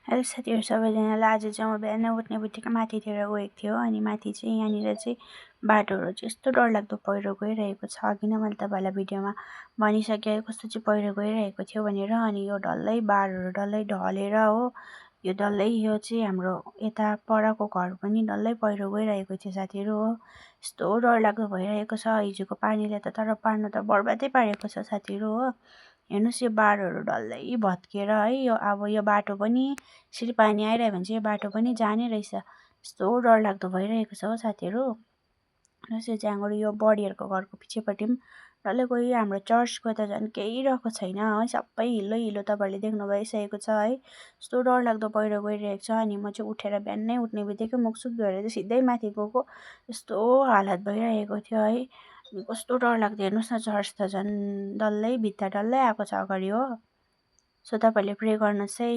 Hello साथीहरू सबैजनालाई आज चाहिँ म बिहान उठ्ने बित्तिकै माथितिर गएको थियो अनि माथि चाहिँ यहाँनिर चाहिँ बाटोहरू चाहिँ यस्तो डरलाग्दो पहिरो गइरहेको छ। अघि नै मैले तपाईँलाई भिडियोमा भनिसकेँ कस्तो चाहिँ पहिरो गइरहेको थियो भनेर। अनि यो डल्लै बारहरू डल्लै ढलेर हो यो डल्लै यो चाहिँ हाम्रो यता परको घर पनि डल्लै पहिरो गइरहेको थियो साथीहरू हो। यस्तो डरलाग्दो भइरहेको छ। हिजोको पानीले त तर पार्न त बर्बादै पारेको छ साथीहरू हो। हेर्नुहोस् यो बारहरू डल्लै भत्किएर है यो अब यो बाटो पनि यसरी पानी आइरह्यो भने चाहिँ यो बाटो पनि जाने रहेछ। यस्तो डरलाग्दो भइरहेको छ हो साथीहरू। हेर्नुहोस् यो जहाँबाट यो बडीहरूको घरको पछिपट्टि पनि डल्लै गयो। हाम्रो चर्चको त झन् केही रहेको छैन है, सबै हिलो हिलो तपाईँहरूले देख्नु भइसकेको छ है। यस्तो डरलाग्दो पहिरो गइरहेको छ। अनि म चाहिँ उठेर बिहानै उठ्ने बित्तिकै मुखसुख धोएर चाहिँ सिधै माथि गएको। यस्तो हालत भइरहेको थियो है। कस्तो डरलाग्दो हेर्नुहोस् न, चर्च त झन् डल्लै भित्ता डल्लै आएको छ अगाडि हो। सो तपाईँहरूले प्रे गर्नुहोस् है।